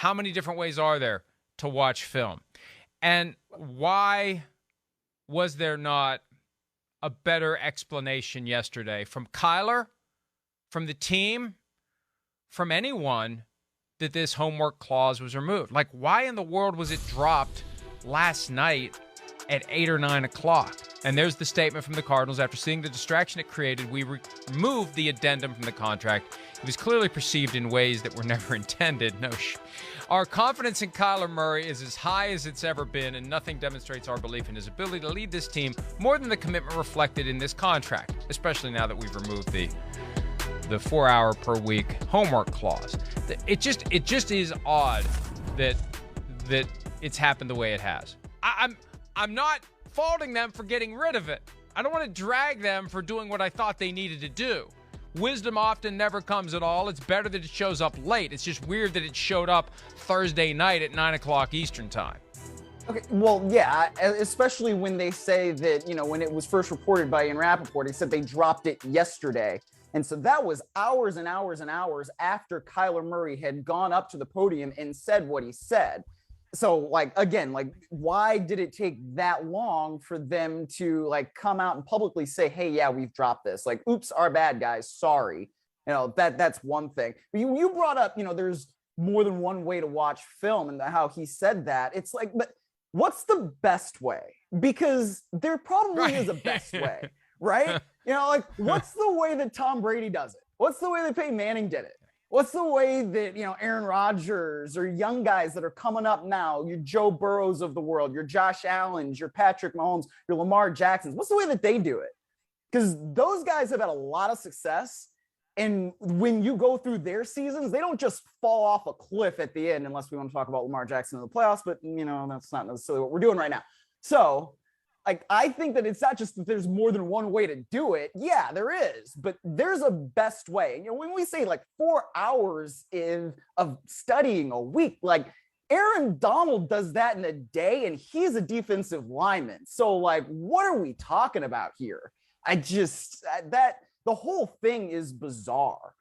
How many different ways are there to watch film? And why was there not a better explanation yesterday from Kyler, from the team, from anyone, that this homework clause was removed? Like, why in the world was it dropped last night at 8 or 9 o'clock? And there's the statement from the Cardinals. After seeing the distraction it created, we removed the addendum from the contract. It was clearly perceived in ways that were never intended. Our confidence in Kyler Murray is as high as it's ever been, and nothing demonstrates our belief in his ability to lead this team more than the commitment reflected in this contract, especially now that we've removed the 4-hour per week homework clause. It just is odd that it's happened the way it has. I'm not faulting them for getting rid of it. I don't want to drag them for doing what I thought they needed to do. Wisdom often never comes at all. It's better that it shows up late. It's just weird that it showed up Thursday night at 9 o'clock Eastern time. Okay, well, yeah, especially when they say that, when it was first reported by Ian Rappaport, he said they dropped it yesterday. And so that was hours and hours and hours after Kyler Murray had gone up to the podium and said what he said. So, again, why did it take that long for them to, come out and publicly say, hey, yeah, we've dropped this? Oops, our bad, guys. Sorry. That's one thing. But you brought up, there's more than one way to watch film, and how he said that. It's but what's the best way? Because there probably is a best way, right? What's the way that Tom Brady does it? What's the way that Peyton Manning did it? What's the way that, Aaron Rodgers or young guys that are coming up now, your Joe Burrows of the world, your Josh Allens, your Patrick Mahomes, your Lamar Jacksons, what's the way that they do it? Because those guys have had a lot of success. And when you go through their seasons, they don't just fall off a cliff at the end, unless we want to talk about Lamar Jackson in the playoffs, but, that's not necessarily what we're doing right now. So, I think that it's not just that there's more than one way to do it. Yeah, there is, but there's a best way. When we say 4 hours of studying a week, Aaron Donald does that in a day, and he's a defensive lineman. So, what are we talking about here? The whole thing is bizarre.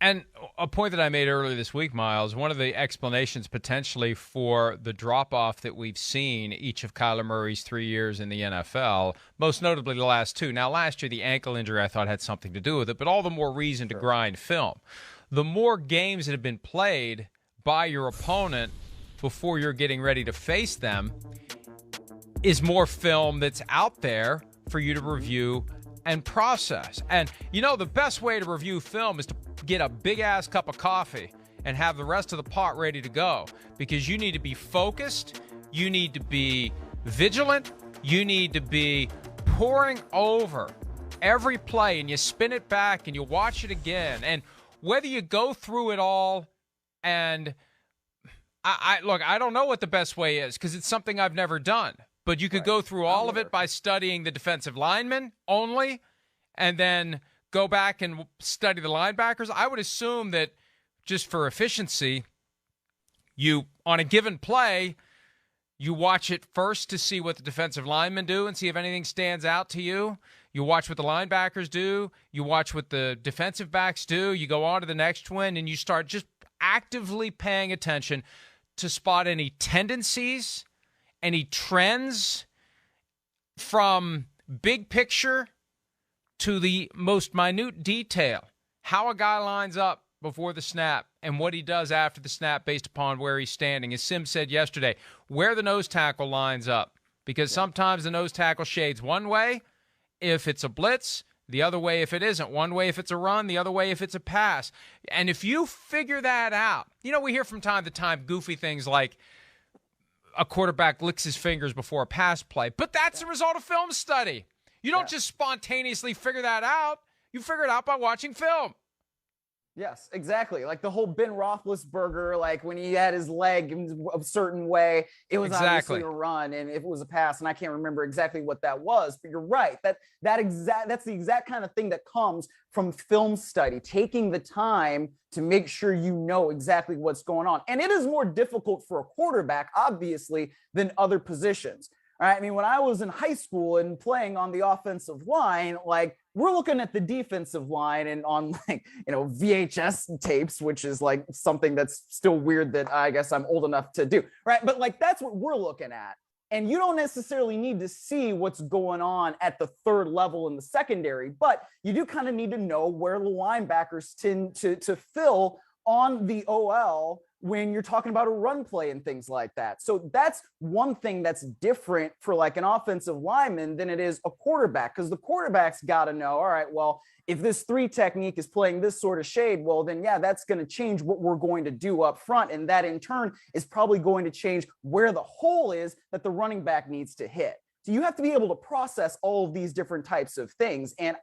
And a point that I made earlier this week, Myles, one of the explanations potentially for the drop-off that we've seen each of Kyler Murray's 3 years in the NFL, most notably the last two. Now, last year, the ankle injury I thought had something to do with it, but all the more reason to grind film. The more games that have been played by your opponent before you're getting ready to face them is more film that's out there for you to review and process. And, the best way to review film is to get a big-ass cup of coffee and have the rest of the pot ready to go, because you need to be focused, you need to be vigilant, you need to be poring over every play, and you spin it back and you watch it again. And whether you go through it all, and I don't know what the best way is, because it's something I've never done. But you could go through all of it by studying the defensive linemen only, and then go back and study the linebackers. I would assume that just for efficiency, you, on a given play, you watch it first to see what the defensive linemen do and see if anything stands out to you. You watch what the linebackers do. You watch what the defensive backs do. You go on to the next one, and you start just actively paying attention to spot any tendencies, any trends, from big picture to the most minute detail, how a guy lines up before the snap and what he does after the snap based upon where he's standing. As Sim said yesterday, where the nose tackle lines up, because sometimes the nose tackle shades one way if it's a blitz, the other way if it isn't, one way if it's a run, the other way if it's a pass. And if you figure that out, we hear from time to time goofy things like a quarterback licks his fingers before a pass play, but that's the result of film study. You don't just spontaneously figure that out. You figure it out by watching film. Yes, exactly. Like the whole Ben Roethlisberger, when he had his leg in a certain way, it was obviously a run, and if it was a pass, and I can't remember exactly what that was, but you're right. That's the exact kind of thing that comes from film study, taking the time to make sure you know exactly what's going on. And it is more difficult for a quarterback, obviously, than other positions. All right. I mean, when I was in high school and playing on the offensive line, we're looking at the defensive line and on VHS tapes, which is like something that's still weird that I guess I'm old enough to do, right? But like that's what we're looking at. And you don't necessarily need to see what's going on at the third level in the secondary, but you do kind of need to know where the linebackers tend to fill on the OL when you're talking about a run play and things like that. So that's one thing that's different for like an offensive lineman than it is a quarterback, because the quarterback's got to know, all right, well, if this 3 technique is playing this sort of shade, well, then yeah, that's going to change what we're going to do up front. And that in turn is probably going to change where the hole is that the running back needs to hit. So you have to be able to process all of these different types of things. And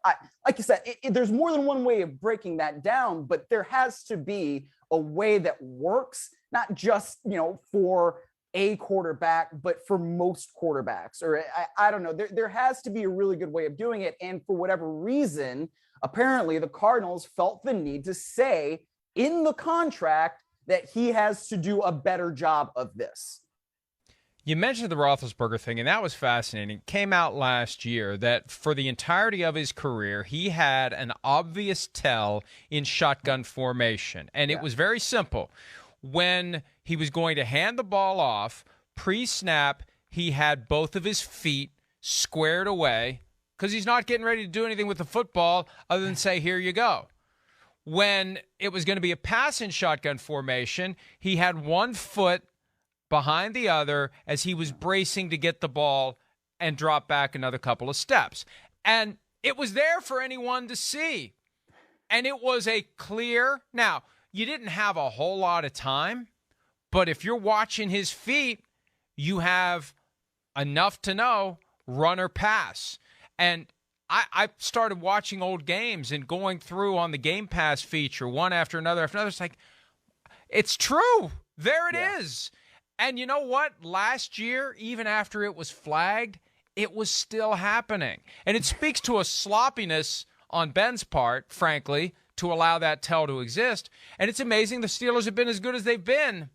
like you said, there's more than one way of breaking that down, but there has to be a way that works, not just, for a quarterback, but for most quarterbacks. Or I don't know, there has to be a really good way of doing it. And for whatever reason, apparently the Cardinals felt the need to say in the contract that he has to do a better job of this. You mentioned the Roethlisberger thing, and that was fascinating. It came out last year that for the entirety of his career, he had an obvious tell in shotgun formation, and it was very simple. When he was going to hand the ball off, pre-snap, he had both of his feet squared away because he's not getting ready to do anything with the football other than say, here you go. When it was going to be a pass in shotgun formation, he had one foot behind the other as he was bracing to get the ball and drop back another couple of steps. And it was there for anyone to see. And it was a clear, now, you didn't have a whole lot of time, but if you're watching his feet, you have enough to know run or pass. And I started watching old games and going through on the Game Pass feature one after another. It's like, it's true. There it is. And you know what? Last year, even after it was flagged, it was still happening. And it speaks to a sloppiness on Ben's part, frankly, to allow that tell to exist. And it's amazing the Steelers have been as good as they've been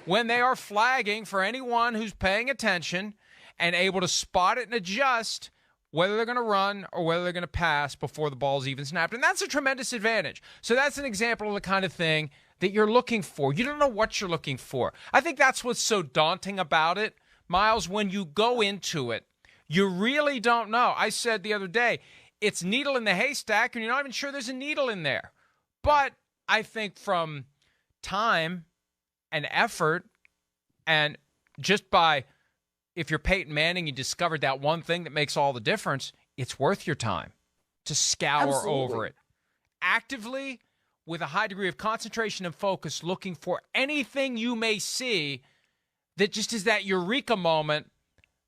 when they are flagging for anyone who's paying attention and able to spot it and adjust whether they're going to run or whether they're going to pass before the ball's even snapped. And that's a tremendous advantage. So that's an example of the kind of thing that you're looking for. You don't know what you're looking for. I think that's what's so daunting about it, Myles. When you go into it, you really don't know. I said the other day, it's needle in the haystack, and you're not even sure there's a needle in there. But I think from time and effort, and just by, if you're Peyton Manning, you discovered that one thing that makes all the difference, it's worth your time to scour over it. Actively, with a high degree of concentration and focus, looking for anything you may see that just is that eureka moment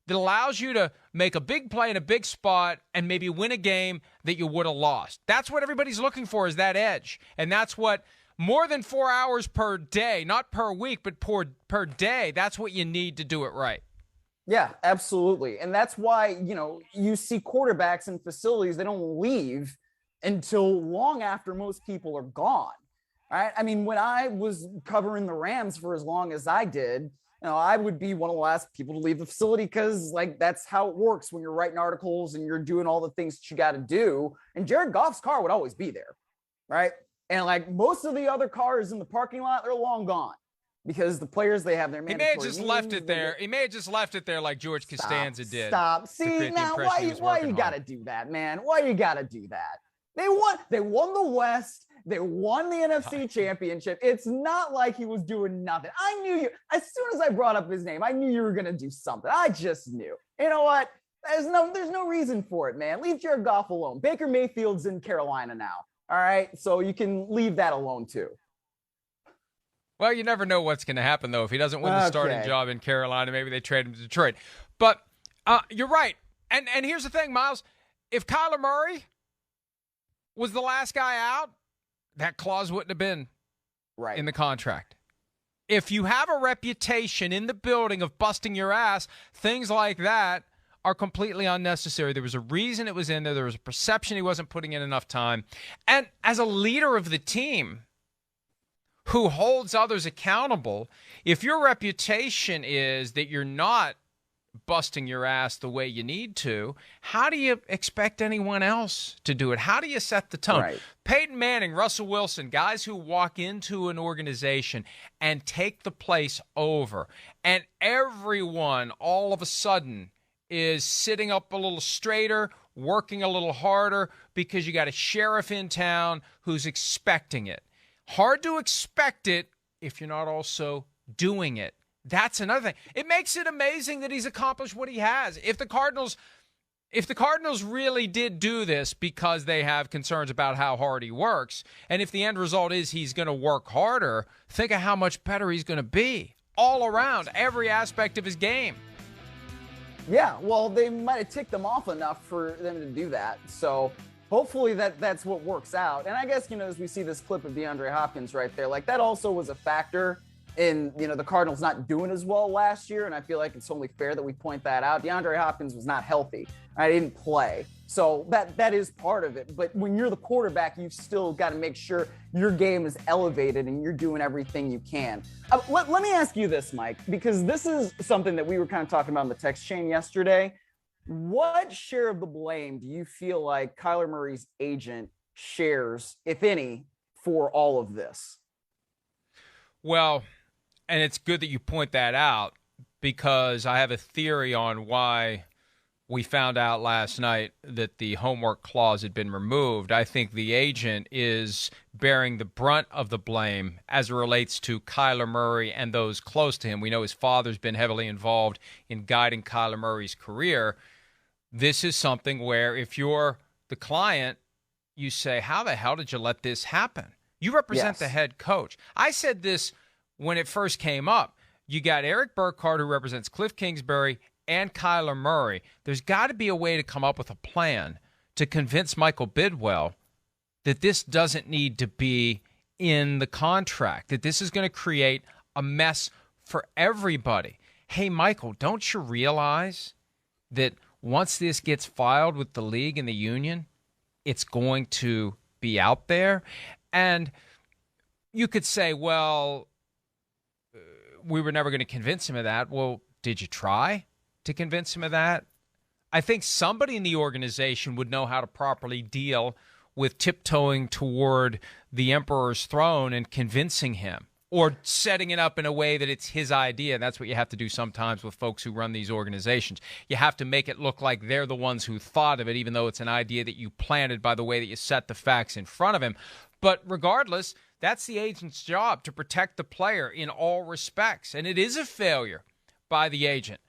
that allows you to make a big play in a big spot and maybe win a game that you would have lost. That's what everybody's looking for, is that edge. And that's what more than 4 hours per day, not per week, but per day, that's what you need to do it right. Yeah, absolutely. And that's why, you see quarterbacks in facilities, they don't leave until long after most people are gone, right? I mean, when I was covering the Rams for as long as I did, I would be one of the last people to leave the facility because, that's how it works when you're writing articles and you're doing all the things that you got to do. And Jared Goff's car would always be there, right? And, most of the other cars in the parking lot, they're long gone because the players, they have their mandatory He may have just left it there. He may have just left it there like George Costanza did. Stop. See, now, why you got to do that, man? Why you got to do that? They won the West. They won the NFC Championship. It's not like he was doing nothing. I knew you. As soon as I brought up his name, I knew you were going to do something. I just knew. You know what? There's no reason for it, man. Leave Jared Goff alone. Baker Mayfield's in Carolina now. All right? So you can leave that alone, too. Well, you never know what's going to happen, though. If he doesn't win the starting job in Carolina, maybe they trade him to Detroit. But you're right. And here's the thing, Myles. If Kyler Murray was the last guy out, that clause wouldn't have been in the contract. If you have a reputation in the building of busting your ass, things like that are completely unnecessary. There was a reason it was in there. There was a perception he wasn't putting in enough time. And as a leader of the team who holds others accountable, if your reputation is that you're not busting your ass the way you need to, how do you expect anyone else to do it? How do you set the tone? Right. Peyton Manning, Russell Wilson, guys who walk into an organization and take the place over, and everyone all of a sudden is sitting up a little straighter, working a little harder because you got a sheriff in town who's expecting it. Hard to expect it if you're not also doing it. That's another thing. It makes it amazing that he's accomplished what he has. If the Cardinals really did do this because they have concerns about how hard he works, and if the end result is he's going to work harder, think of how much better he's going to be all around, every aspect of his game. Yeah, well, they might have ticked them off enough for them to do that. So hopefully that's what works out. And I guess, as we see this clip of DeAndre Hopkins right there, like that also was a factor in, the Cardinals not doing as well last year. And I feel like it's only fair that we point that out. DeAndre Hopkins was not healthy. I didn't play. So that is part of it. But when you're the quarterback, you've still got to make sure your game is elevated and you're doing everything you can. Let me ask you this, Mike, because this is something that we were kind of talking about in the text chain yesterday. What share of the blame do you feel like Kyler Murray's agent shares, if any, for all of this? Well, and it's good that you point that out, because I have a theory on why we found out last night that the homework clause had been removed. I think the agent is bearing the brunt of the blame as it relates to Kyler Murray and those close to him. We know his father's been heavily involved in guiding Kyler Murray's career. This is something where if you're the client, you say, how the hell did you let this happen? You represent the head coach. I said this when it first came up. You got Eric Burkhardt, who represents Cliff Kingsbury, and Kyler Murray. There's got to be a way to come up with a plan to convince Michael Bidwell that this doesn't need to be in the contract, that this is going to create a mess for everybody. Hey, Michael, don't you realize that once this gets filed with the league and the union, it's going to be out there? And you could say, well, we were never going to convince him of that. Well, did you try to convince him of that? I think somebody in the organization would know how to properly deal with tiptoeing toward the emperor's throne and convincing him, or setting it up in a way that it's his idea. That's what you have to do sometimes with folks who run these organizations. You have to make it look like they're the ones who thought of it, even though it's an idea that you planted by the way that you set the facts in front of him. But regardless, that's the agent's job, to protect the player in all respects. And it is a failure by the agent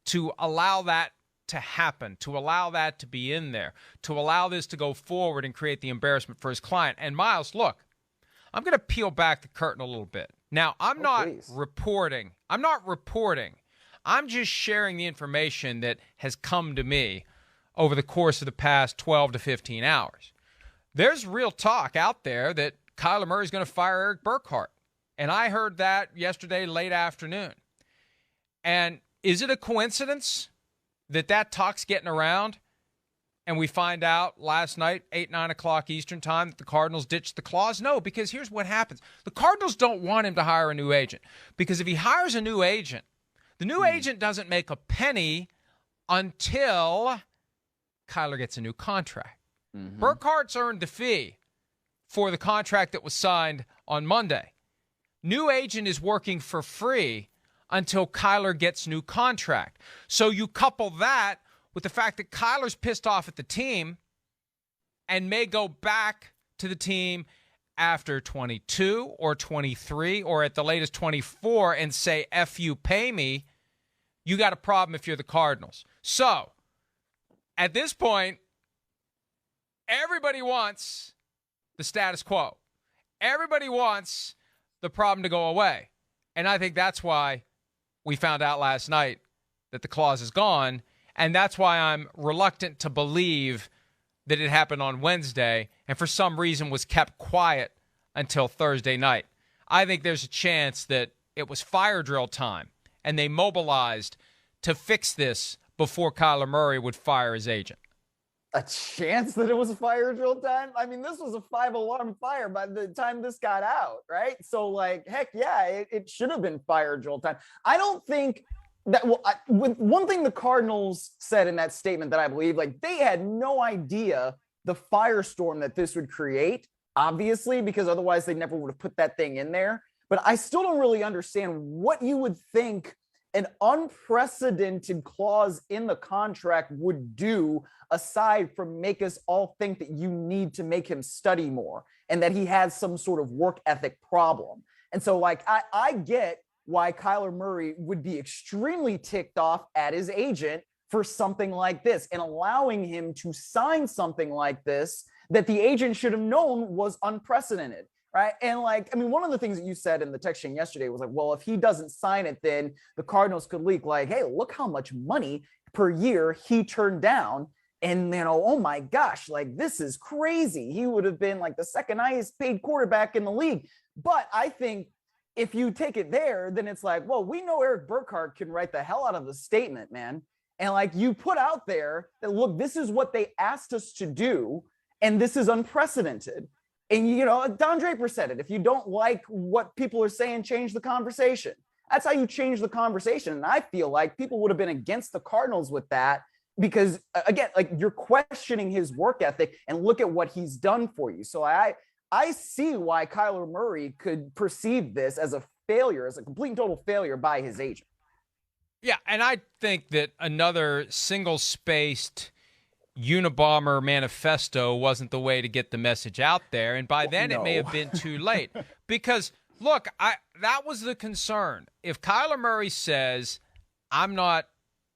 to allow that to happen, to allow that to be in there, to allow this to go forward and create the embarrassment for his client. And Myles, look, I'm going to peel back the curtain a little bit. Now, I'm not reporting. I'm just sharing the information that has come to me over the course of the past 12 to 15 hours. There's real talk out there that Kyler Murray is going to fire Eric Burkhardt. And I heard that yesterday late afternoon. And is it a coincidence that talk's getting around and we find out last night, 8, 9 o'clock Eastern time, that the Cardinals ditched the clause? No, because here's what happens. The Cardinals don't want him to hire a new agent, because if he hires a new agent, the new agent doesn't make a penny until Kyler gets a new contract. Mm-hmm. Burkhardt's earned the fee for the contract that was signed on Monday. New agent is working for free until Kyler gets new contract. So you couple that with the fact that Kyler's pissed off at the team and may go back to the team after 22 or 23 or at the latest 24 and say, F you, pay me. You got a problem if you're the Cardinals. So at this point, everybody wants the status quo. Everybody wants the problem to go away. And I think that's why we found out last night that the clause is gone. And that's why I'm reluctant to believe that it happened on Wednesday and for some reason was kept quiet until Thursday night. I think there's a chance that it was fire drill time and they mobilized to fix this before Kyler Murray would fire his agent. A chance that it was a fire drill time? I mean, this was a 5-alarm fire by the time this got out, right? So, heck yeah, it should have been fire drill time. I don't think One thing the Cardinals said in that statement that I believe, like, they had no idea the firestorm that this would create, obviously, because otherwise they never would have put that thing in there. But I still don't really understand what you would think an unprecedented clause in the contract would do, aside from make us all think that you need to make him study more and that he has some sort of work ethic problem. And so, like, I get why Kyler Murray would be extremely ticked off at his agent for something like this and allowing him to sign something like this that the agent should have known was unprecedented. Right. And like, I mean, one of the things that you said in the text chain yesterday was like, well, if he doesn't sign it, then the Cardinals could leak like, hey, look how much money per year he turned down. And, oh my gosh, like, this is crazy. He would have been like the second highest paid quarterback in the league. But I think if you take it there, then it's like, well, we know Eric Burkhart can write the hell out of the statement, man. And like, you put out there that, look, this is what they asked us to do, and this is unprecedented. And, Don Draper said it. If you don't like what people are saying, change the conversation. That's how you change the conversation. And I feel like people would have been against the Cardinals with that because, again, like, you're questioning his work ethic, and look at what he's done for you. So I see why Kyler Murray could perceive this as a failure, as a complete and total failure by his agent. Yeah, and I think that another single-spaced Unabomber manifesto wasn't the way to get the message out there, and by then it may have been too late. Because, look, that was the concern. If Kyler Murray says, I'm not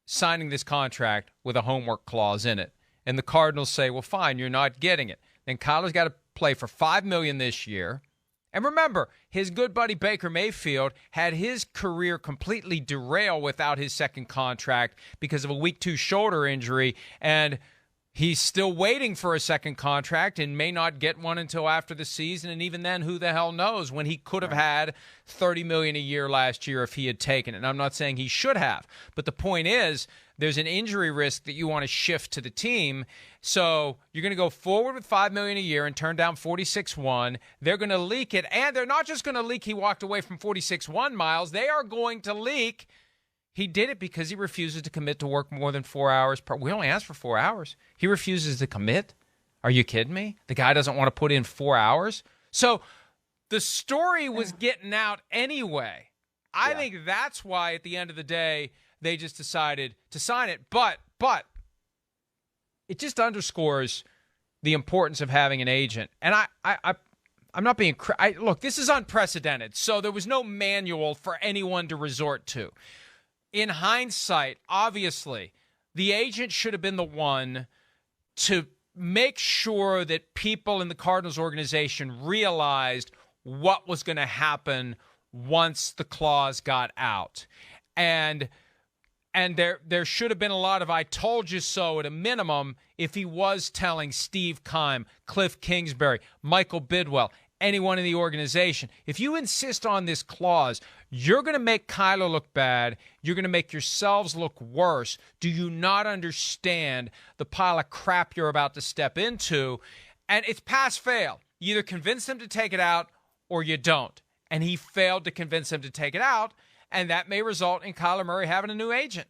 signing this contract with a homework clause in it, and the Cardinals say, well, fine, you're not getting it, then Kyler's got to play for $5 million this year. And remember, his good buddy Baker Mayfield had his career completely derail without his second contract because of a week 2 shoulder injury, and he's still waiting for a second contract and may not get one until after the season. And even then, who the hell knows when he could have had $30 million a year last year if he had taken it. And I'm not saying he should have. But the point is, there's an injury risk that you want to shift to the team. So you're going to go forward with $5 million a year and turn down 46.1. They're going to leak it. And they're not just going to leak he walked away from 46.1, Miles. They are going to leak he did it because he refuses to commit to work more than 4 hours. We only asked for 4 hours. He refuses to commit. Are you kidding me? The guy doesn't want to put in 4 hours. So the story was getting out anyway. I think that's why at the end of the day, they just decided to sign it. But it just underscores the importance of having an agent. And I'm not being look, this is unprecedented. So there was no manual for anyone to resort to. In hindsight, obviously, the agent should have been the one to make sure that people in the Cardinals organization realized what was going to happen once the clause got out. And there should have been a lot of I told you so at a minimum if he was telling Steve Keim, Cliff Kingsbury, Michael Bidwell, anyone in the organization. If you insist on this clause, you're going to make Kyler look bad. You're going to make yourselves look worse. Do you not understand the pile of crap you're about to step into? And it's pass-fail. You either convince them to take it out or you don't. And he failed to convince them to take it out, and that may result in Kyler Murray having a new agent.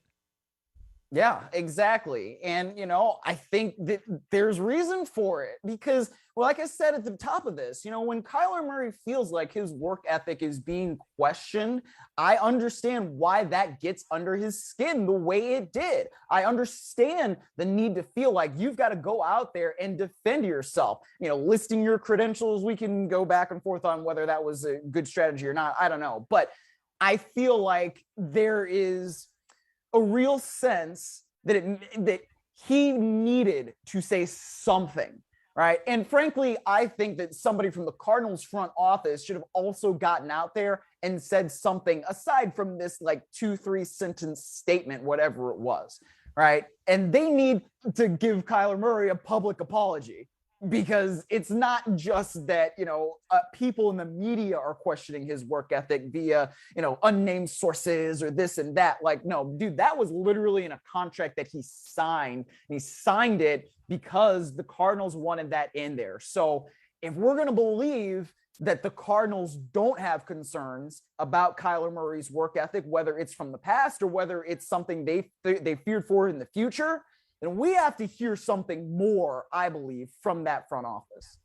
Yeah, exactly. And, I think that there's reason for it because, well, like I said at the top of this, when Kyler Murray feels like his work ethic is being questioned, I understand why that gets under his skin the way it did. I understand the need to feel like you've got to go out there and defend yourself, listing your credentials. We can go back and forth on whether that was a good strategy or not. I don't know. But I feel like there is a real sense that he needed to say something, right? And frankly, I think that somebody from the Cardinals front office should have also gotten out there and said something aside from this like 2-3 sentence statement, whatever it was, right? And they need to give Kyler Murray a public apology, because it's not just that, people in the media are questioning his work ethic via, unnamed sources or this and that. Like, no, dude, that was literally in a contract that he signed. And he signed it because the Cardinals wanted that in there. So if we're going to believe that the Cardinals don't have concerns about Kyler Murray's work ethic, whether it's from the past or whether it's something they feared for in the future, then we have to hear something more, I believe, from that front office.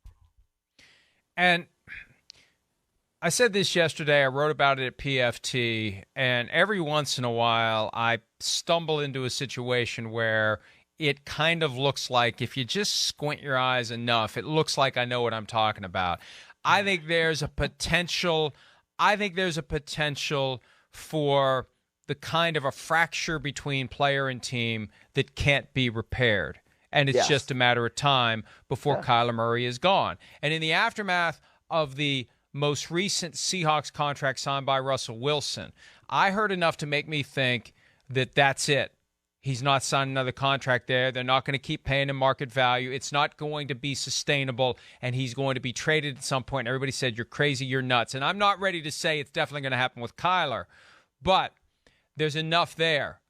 And I said this yesterday. I wrote about it at PFT, and every once in a while I stumble into a situation where it kind of looks like, if you just squint your eyes enough, it looks like I know what I'm talking about. I think there's a potential for the kind of a fracture between player and team that can't be repaired. And it's just a matter of time before Kyler Murray is gone. And in the aftermath of the most recent Seahawks contract signed by Russell Wilson, I heard enough to make me think that that's it. He's not signing another contract there. They're not going to keep paying him market value. It's not going to be sustainable, and he's going to be traded at some point. Everybody said, you're crazy, you're nuts. And I'm not ready to say it's definitely going to happen with Kyler, but there's enough there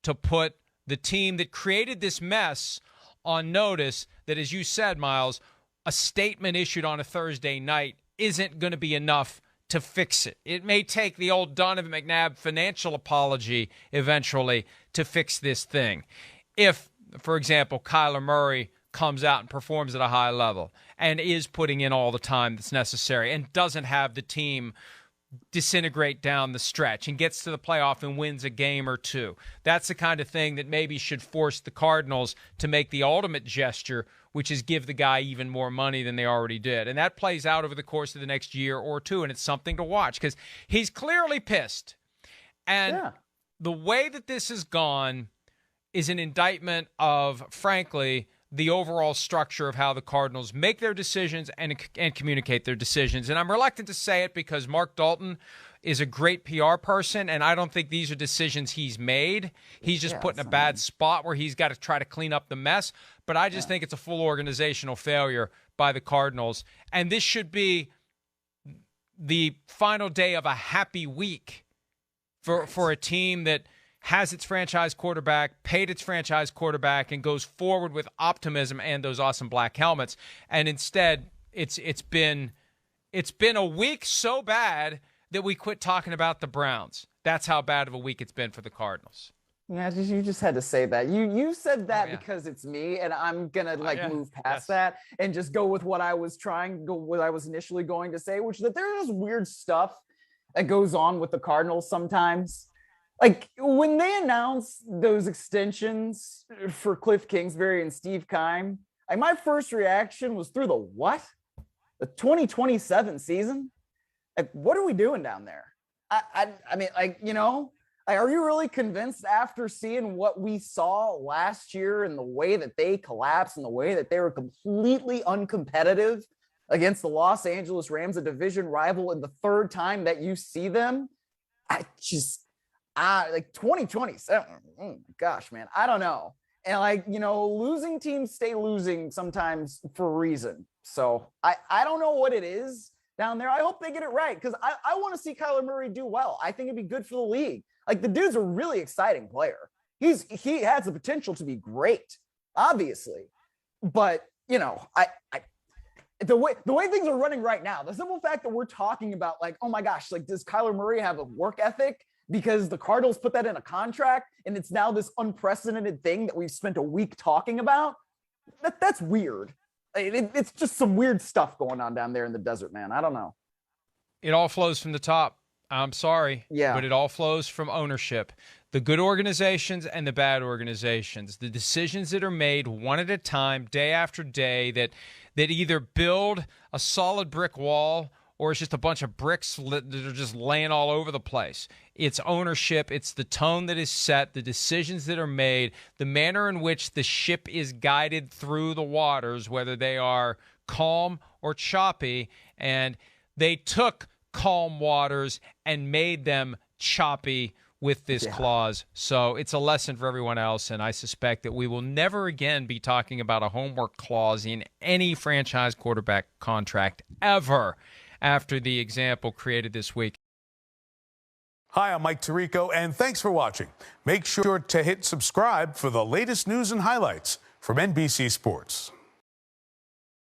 to put the team that created this mess on notice that, as you said, Myles, a statement issued on a Thursday night isn't going to be enough to fix it. It may take the old Donovan McNabb financial apology eventually to fix this thing. If, for example, Kyler Murray comes out and performs at a high level and is putting in all the time that's necessary and doesn't have the team disintegrate down the stretch and gets to the playoff and wins a game or two, that's the kind of thing that maybe should force the Cardinals to make the ultimate gesture, which is give the guy even more money than they already did. And that plays out over the course of the next year or two, and it's something to watch because he's clearly pissed. And the way that this has gone is an indictment of, frankly, the overall structure of how the Cardinals make their decisions and communicate their decisions. And I'm reluctant to say it because Mark Dalton is a great PR person, and I don't think these are decisions he's made. He's just put in a bad spot where he's got to try to clean up the mess. But I just think it's a full organizational failure by the Cardinals. And this should be the final day of a happy week for a team that has its franchise quarterback, paid its franchise quarterback, and goes forward with optimism and those awesome black helmets. And instead, it's been a week so bad that we quit talking about the Browns. That's how bad of a week it's been for the Cardinals. Yeah, you just had to say that. You said that because it's me, and I'm gonna move past that and just go with what I was initially going to say, which is that there's weird stuff that goes on with the Cardinals sometimes. Like when they announced those extensions for Cliff Kingsbury and Steve Keim, my first reaction was through the what? The 2027 season? Like, what are we doing down there? I mean, are you really convinced after seeing what we saw last year and the way that they collapsed and the way that they were completely uncompetitive against the Los Angeles Rams, a division rival, and the third time that you see them? 2027, oh my gosh, man, I don't know. And losing teams stay losing sometimes for a reason. So I don't know what it is down there. I hope they get it right because I want to see Kyler Murray do well. I think it'd be good for the league. Like, the dude's a really exciting player. He has the potential to be great, obviously. But, the way things are running right now, the simple fact that we're talking about, oh my gosh, does Kyler Murray have a work ethic? Because the Cardinals put that in a contract and it's now this unprecedented thing that we've spent a week talking about. That's weird. It's just some weird stuff going on down there in the desert, man. I don't know. It all flows from the top. I'm sorry. Yeah. But it all flows from ownership. The good organizations and the bad organizations. The decisions that are made one at a time, day after day, that either build a solid brick wall or it's just a bunch of bricks that are just laying all over the place. It's ownership. It's the tone that is set, the decisions that are made, the manner in which the ship is guided through the waters, whether they are calm or choppy. And they took calm waters and made them choppy with this clause. So it's a lesson for everyone else, and I suspect that we will never again be talking about a homework clause in any franchise quarterback contract ever after the example created this week. Hi, I'm Mike Tirico, and thanks for watching. Make sure to hit subscribe for the latest news and highlights from NBC Sports.